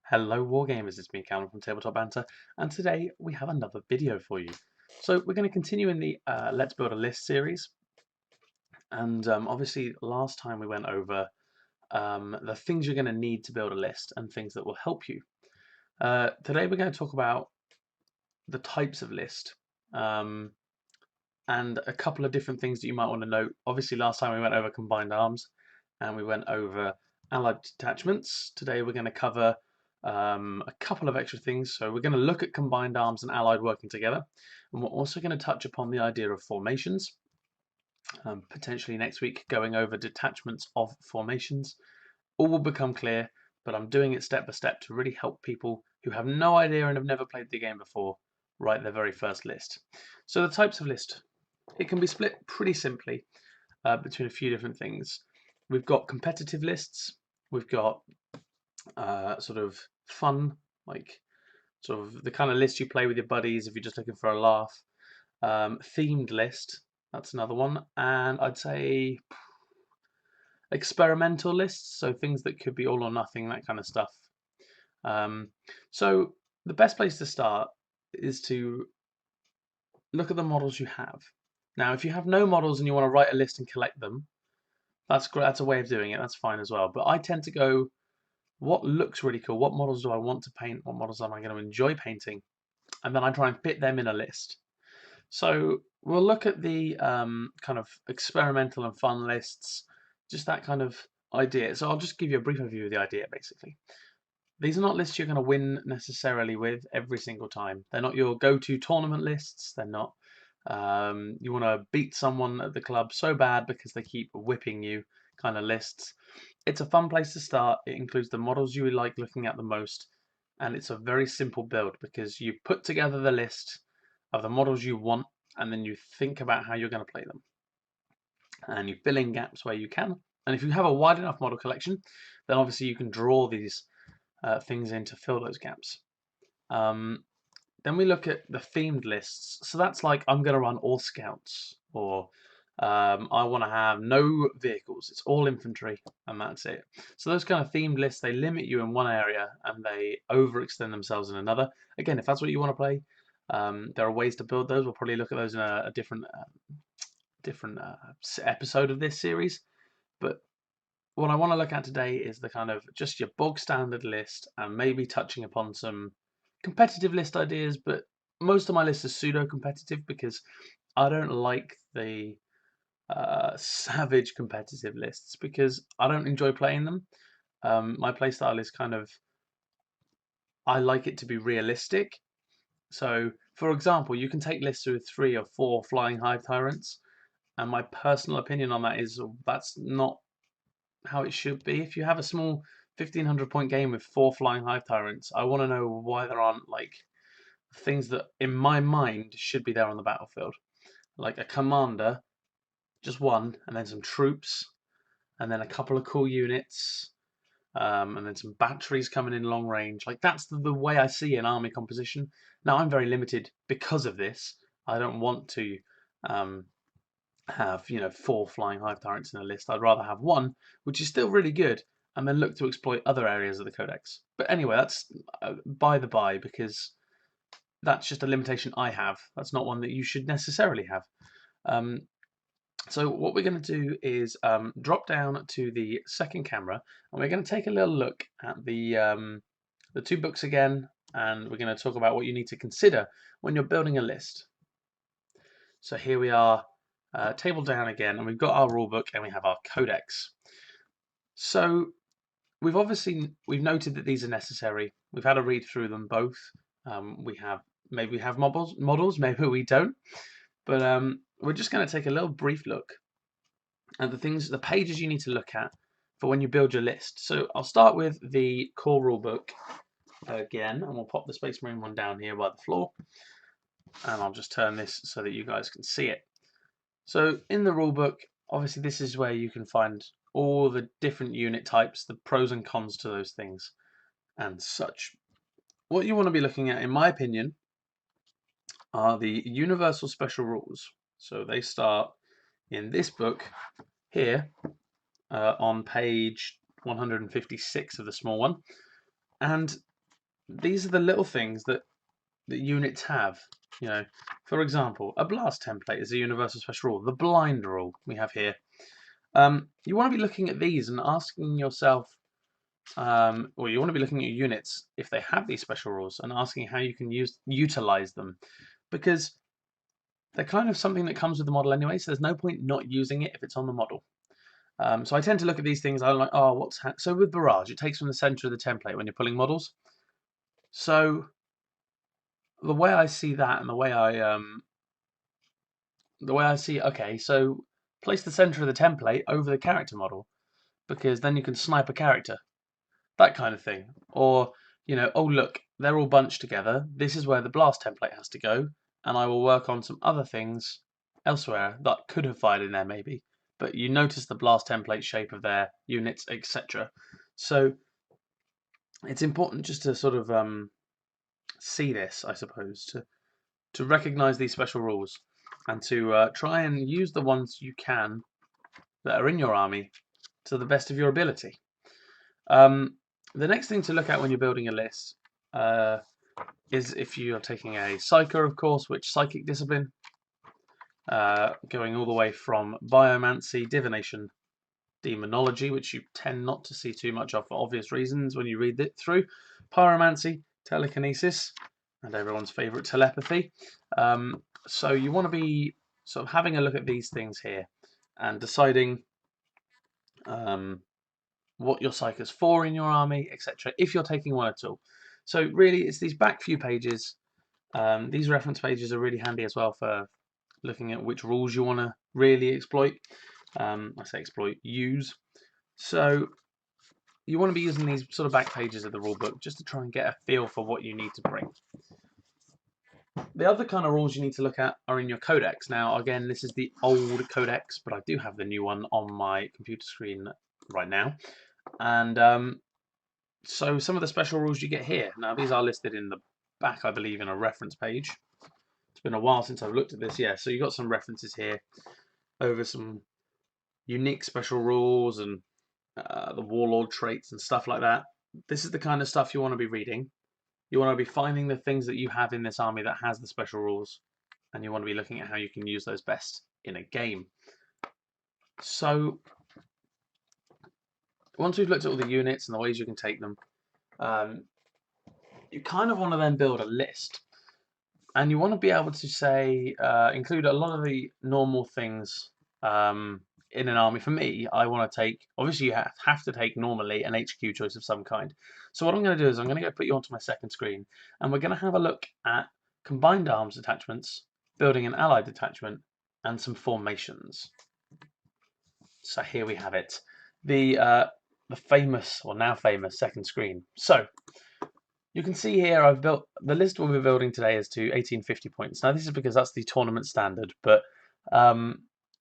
Hello Wargamers, it's me Cameron from TableTopBanter, and today we have another video for you. So we're going to continue in the Let's Build a List series, and obviously last time we went over the things you're going to need to build a list and things that will help you. Today we're going to talk about the types of list and a couple of different things that you might want to note. Obviously last time we went over combined arms and we went over allied detachments. Today we're going to cover a couple of extra things. So we're going to look at combined arms and allied working together, and we're also going to touch upon the idea of formations. Potentially next week going over detachments of formations. All will become clear, but I'm doing it step by step to really help people who have no idea and have never played the game before write their very first list. So the types of list, it can be split pretty simply between a few different things. We've got competitive lists, we've got sort of fun, like sort of the kind of list you play with your buddies if you're just looking for a laugh. Themed list, that's another one, and I'd say experimental lists, so things that could be all or nothing, that kind of stuff. So the best place to start is to look at the models you have. Now, if you have no models and you want to write a list and collect them, that's great. That's a way of doing it. That's fine as well. But I tend to go, what looks really cool? What models do I want to paint? What models am I going to enjoy painting? And then I try and fit them in a list. So we'll look at the kind of experimental and fun lists, just that kind of idea. So I'll just give you a brief overview of the idea, basically. These are not lists you're going to win necessarily with every single time. They're not your go-to tournament lists. They're not you want to beat someone at the club so bad because they keep whipping you kind of lists. It's a fun place to start. It includes the models you like looking at the most, and it's a very simple build because you put together the list of the models you want, and then you think about how you're going to play them, and you fill in gaps where you can. And if you have a wide enough model collection, then obviously you can draw these things in to fill those gaps. Then we look at the themed lists. So that's like, I'm going to run all scouts, or I want to have no vehicles. It's all infantry, and that's it. So those kind of themed lists, they limit you in one area and they overextend themselves in another. Again, if that's what you want to play, there are ways to build those. We'll probably look at those in a different episode of this series. But what I want to look at today is the kind of just your bog standard list, and maybe touching upon some competitive list ideas, but most of my list is pseudo competitive because I don't like the savage competitive lists because I don't enjoy playing them. My playstyle is kind of, I like it to be realistic. So, for example, you can take lists with 3 or 4 flying hive tyrants, and my personal opinion on that is that's not how it should be. If you have a small 1500 point game with 4 flying hive tyrants, I want to know why there aren't like things that in my mind should be there on the battlefield, like a commander, just one, and then some troops, and then a couple of cool units, and then some batteries coming in long range. Like that's the way I see an army composition. Now I'm very limited because of this. I don't want to have 4 flying hive tyrants in a list. I'd rather have one, which is still really good, and then look to exploit other areas of the codex. But anyway, that's by the by, because that's just a limitation I have. That's not one that you should necessarily have. So what we're going to do is drop down to the second camera, and we're going to take a little look at the 2 books again, and we're going to talk about what you need to consider when you're building a list. So here we are, table down again, and we've got our rulebook and we have our codex. So we've noted that these are necessary. We've had a read through them both. Maybe we have models, maybe we don't. But we're just going to take a little brief look at the pages you need to look at for when you build your list. So I'll start with the core rulebook again, and we'll pop the Space Marine one down here by the floor. And I'll just turn this so that you guys can see it. So in the rulebook, obviously this is where you can find all the different unit types, the pros and cons to those things and such. What you want to be looking at, in my opinion, are the universal special rules. So they start in this book here on page 156 of the small one. And these are the little things that units have. You know, for example, a blast template is a universal special rule. The blind rule we have here. You want to be looking at these and asking yourself, or you want to be looking at your units if they have these special rules and asking how you can utilize them, because they're kind of something that comes with the model anyway. So there's no point not using it if it's on the model. So I tend to look at these things. I'm like, oh, so with Barrage, it takes from the center of the template when you're pulling models. So the way I see that, and the way I see, okay, so place the center of the template over the character model, because then you can snipe a character, that kind of thing. Or, you know, oh look, they're all bunched together. This is where the blast template has to go, and I will work on some other things elsewhere that could have fired in there maybe. But you notice the blast template shape of their units, etc. So it's important just to sort of see this, I suppose, to recognize these special rules and to try and use the ones you can that are in your army to the best of your ability. The next thing to look at when you're building a list is if you are taking a Psyker, of course, which Psychic Discipline, going all the way from Biomancy, Divination, Demonology, which you tend not to see too much of for obvious reasons when you read it through, Pyromancy, Telekinesis, and everyone's favourite Telepathy. So you want to be sort of having a look at these things here and deciding what your Psyker's for in your army, etc., if you're taking one at all. So really, it's these back few pages. These reference pages are really handy as well for looking at which rules you want to really exploit. I say exploit, use. So you want to be using these sort of back pages of the rulebook just to try and get a feel for what you need to bring. The other kind of rules you need to look at are in your codex. Now, again, this is the old codex, but I do have the new one on my computer screen right now. And so some of the special rules you get here. Now, these are listed in the back, I believe, in a reference page. It's been a while since I've looked at this. Yeah, so you've got some references here over some unique special rules and the warlord traits and stuff like that. This is the kind of stuff you want to be reading. You want to be finding the things that you have in this army that has the special rules, and you want to be looking at how you can use those best in a game. So once we've looked at all the units and the ways you can take them, you kind of want to then build a list. And you want to be able to say, include a lot of the normal things in an army. For me, I want to take, obviously you have to take normally an HQ choice of some kind. So what I'm going to do is I'm going to go put you onto my second screen, and we're going to have a look at combined arms detachments, building an allied detachment, and some formations. So here we have it, the famous, or now famous, second screen. So you can see here I've built, the list we'll be building today is to 1850 points. Now this is because that's the tournament standard, but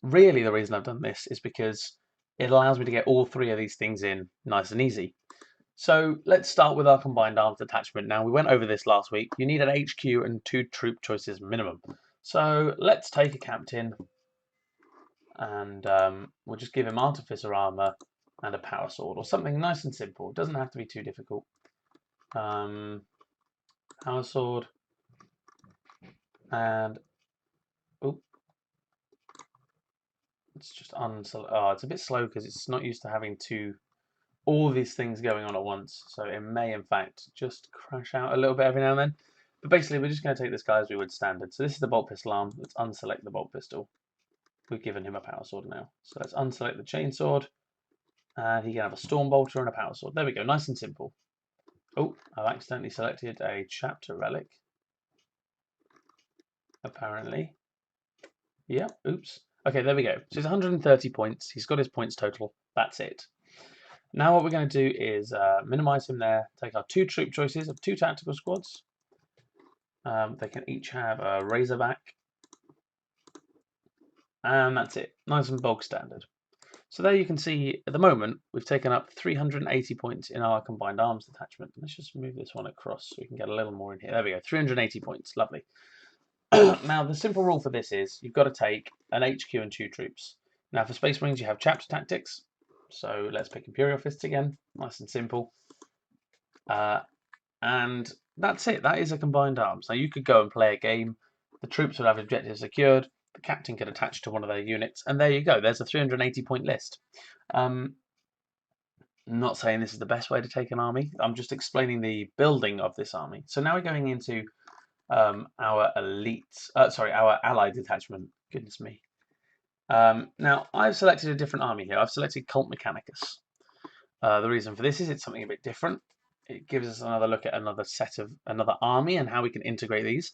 really the reason I've done this is because it allows me to get all three of these things in nice and easy. So let's start with our combined arms detachment. Now we went over this last week. You need an HQ and 2 troop choices minimum. So let's take a captain and we'll just give him artificer armor and a power sword, or something nice and simple. It doesn't have to be too difficult. Power sword, and it's just it's a bit slow because it's not used to having all these things going on at once, so it may in fact just crash out a little bit every now and then. But basically we're just going to take this guy as we would standard. So this is the bolt pistol arm. Let's unselect the bolt pistol. We've given him a power sword now, so let's unselect the chainsword, and he can have a storm bolter and a power sword. There we go, nice and simple. Oh, I've accidentally selected a chapter relic, apparently. Yeah, oops. Okay, there we go. So he's 130 points. He's got his points total. That's it. Now what we're going to do is minimize him there. Take our 2 troop choices of 2 tactical squads. They can each have a Razorback. And that's it. Nice and bog standard. So there you can see, at the moment, we've taken up 380 points in our combined arms detachment. Let's just move this one across so we can get a little more in here. There we go, 380 points. Lovely. Now, the simple rule for this is you've got to take an HQ and 2 troops. Now, for Space Marines, you have chapter tactics. So let's pick Imperial Fists again. Nice and simple. And that's it. That is a combined arms. Now you could go and play a game. The troops would have objectives secured. The captain could attach to one of their units, and there you go. There's a 380-point list. I'm not saying this is the best way to take an army. I'm just explaining the building of this army. So now we're going into our our allied detachment. Goodness me. Now I've selected a different army here. I've selected Cult Mechanicus. The reason for this is it's something a bit different. It gives us another look at another army and how we can integrate these.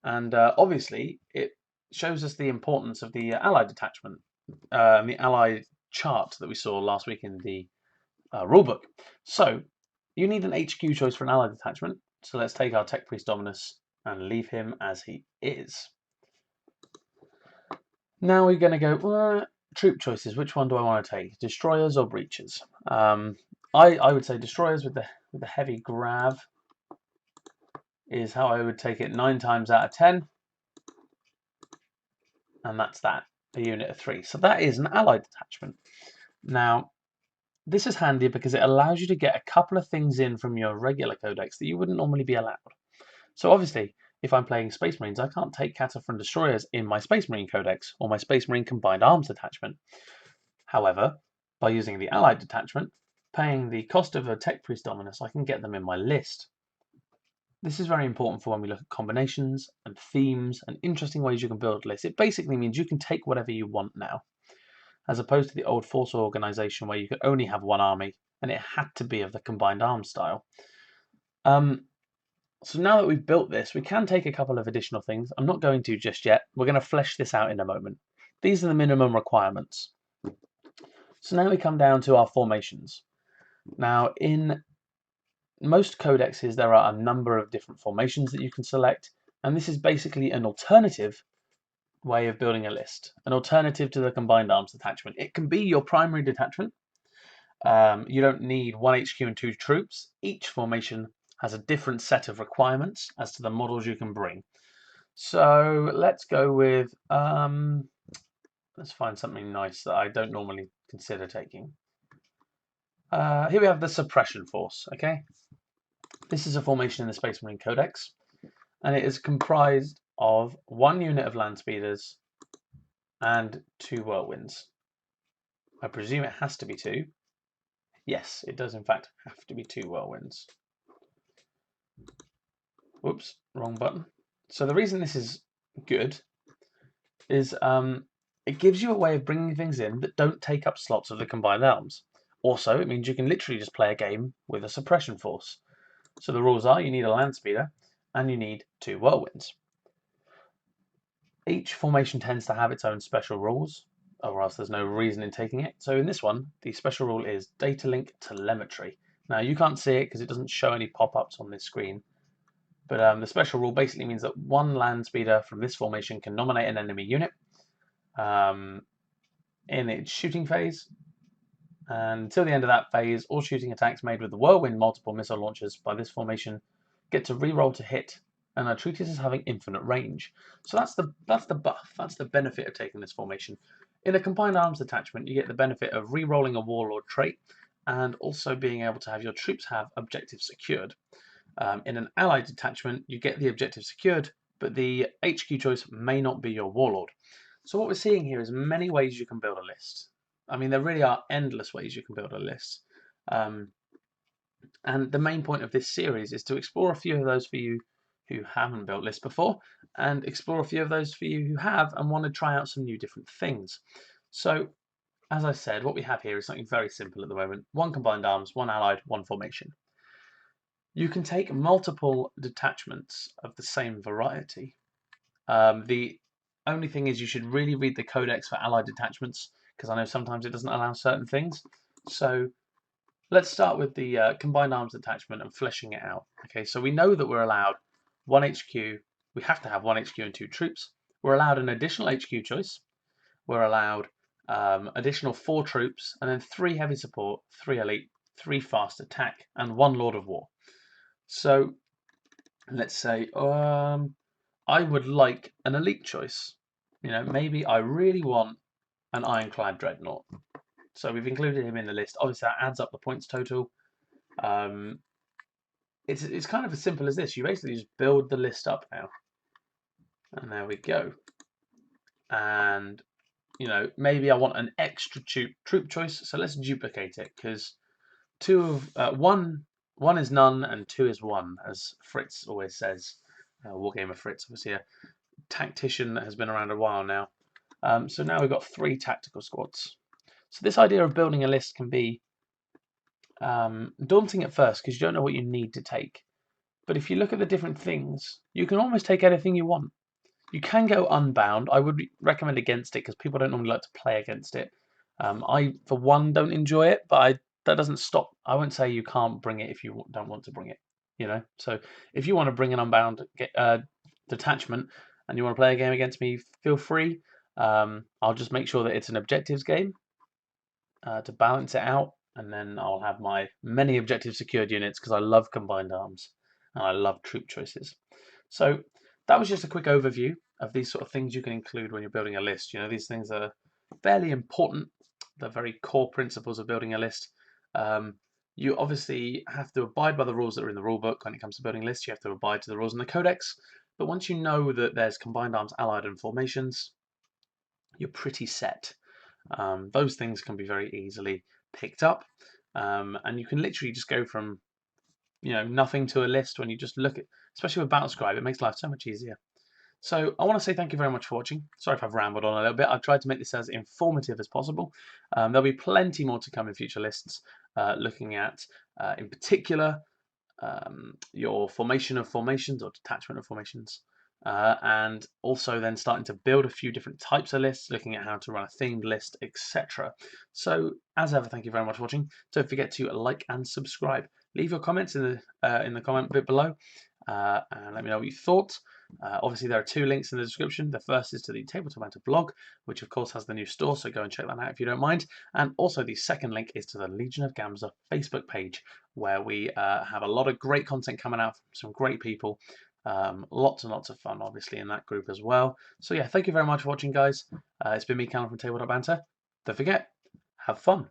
And obviously, it shows us the importance of the allied detachment, the allied chart that we saw last week in the rulebook. So you need an HQ choice for an allied detachment. So let's take our Tech Priest Dominus and leave him as he is. Now we're going to go troop choices. Which one do I want to take? Destroyers or breaches? I would say destroyers with the heavy grav is how I would take it 9 times out of 10. And that's that, a unit of 3. So that is an allied detachment. Now, this is handy because it allows you to get a couple of things in from your regular codex that you wouldn't normally be allowed. So obviously, if I'm playing Space Marines, I can't take Cataphrone Destroyers in my Space Marine codex or my Space Marine Combined Arms detachment. However, by using the allied detachment, paying the cost of a Tech Priest Dominus, I can get them in my list. This is very important for when we look at combinations and themes and interesting ways you can build lists. It basically means you can take whatever you want now, as opposed to the old force organization where you could only have one army and it had to be of the combined arms style. So now that we've built this, we can take a couple of additional things. I'm not going to just yet. We're going to flesh this out in a moment. These are the minimum requirements. So now we come down to our formations. Now, in most codexes, there are a number of different formations that you can select, and this is basically an alternative way of building a list, an alternative to the combined arms detachment. It can be your primary detachment. You don't need 1 HQ and 2 troops. Each formation has a different set of requirements as to the models you can bring. So let's go with, let's find something nice that I don't normally consider taking. Here we have the Suppression Force, okay? This is a formation in the Space Marine Codex, and it is comprised of 1 unit of land speeders and 2 whirlwinds. I presume it has to be 2. Yes, it does in fact have to be 2 whirlwinds. Whoops, wrong button. So the reason this is good is it gives you a way of bringing things in that don't take up slots of the combined arms. Also, it means you can literally just play a game with a suppression force. So the rules are you need a land speeder and you need 2 whirlwinds. Each formation tends to have its own special rules, or else there's no reason in taking it. So in this one, the special rule is data link telemetry. Now you can't see it because it doesn't show any pop-ups on this screen, but the special rule basically means that 1 land speeder from this formation can nominate an enemy unit in its shooting phase. And until the end of that phase, all shooting attacks made with the Whirlwind multiple missile launchers by this formation get to reroll to hit, and are treated as having infinite range. So that's the buff, that's the benefit of taking this formation. In a combined arms detachment, you get the benefit of re-rolling a warlord trait, and also being able to have your troops have objectives secured. In an allied detachment, you get the objective secured, but the HQ choice may not be your warlord. So what we're seeing here is many ways you can build a list. I mean, there really are endless ways you can build a list. And the main point of this series is to explore a few of those for you who haven't built lists before, and explore a few of those for you who have and want to try out some new different things. So, as I said, what we have here is something very simple at the moment. 1 combined arms, 1 allied, 1 formation. You can take multiple detachments of the same variety. The only thing is you should really read the codex for allied detachments, because I know sometimes it doesn't allow certain things. So let's start with the combined arms detachment and fleshing it out. Okay, so we know that we're allowed 1 HQ. We have to have 1 HQ and 2 troops. We're allowed an additional HQ choice. We're allowed additional 4 troops, and then 3 heavy support, 3 elite, 3 fast attack, and 1 Lord of War. So let's say I would like an elite choice. You know, maybe I really want an Ironclad Dreadnought. So we've included him in the list. Obviously, that adds up the points total. it's kind of as simple as this. You basically just build the list up now, and there we go. And you know, maybe I want an extra troop choice, so let's duplicate it, because one is none and two is one, as Fritz always says. Wargamer Fritz, obviously a tactician that has been around a while now. So now we've got 3 tactical squads. So this idea of building a list can be daunting at first because you don't know what you need to take. But if you look at the different things, you can almost take anything you want. You can go unbound. I would recommend against it because people don't normally like to play against it. I, for one, don't enjoy it, but that doesn't stop. I won't say you can't bring it if you don't want to bring it. You know, so if you want to bring an unbound detachment and you want to play a game against me, feel free. I'll just make sure that it's an objectives game to balance it out, and then I'll have my many objective secured units because I love combined arms and I love troop choices. So that was just a quick overview of these sort of things you can include when you're building a list. You know, these things are fairly important. The very core principles of building a list. You obviously have to abide by the rules that are in the rulebook when it comes to building lists. You have to abide to the rules in the codex. But once you know that there's combined arms, allied, and formations, you're pretty set. Those things can be very easily picked up, and you can literally just go from nothing to a list when you just look at, especially with Battlescribe, it makes life so much easier. So I want to say thank you very much for watching. Sorry if I've rambled on a little bit. I've tried to make this as informative as possible. There'll be plenty more to come in future lists, looking at, in particular, your formation of formations or detachment of formations, and also then starting to build a few different types of lists, looking at how to run a themed list, etc. So as ever, thank you very much for watching. Don't forget to like and subscribe. Leave your comments in the comment bit below, and let me know what you thought. Obviously, there are 2 links in the description. The first is to the TableTopBanter blog, which of course has the new store, so go and check that out if you don't mind. And also the second link is to the Legion of Gamza Facebook page, where we have a lot of great content coming out from some great people. Lots and lots of fun, obviously, in that group as well. So yeah, thank you very much for watching, guys. It's been me, Callum from TableTopBanter. Don't forget, have fun.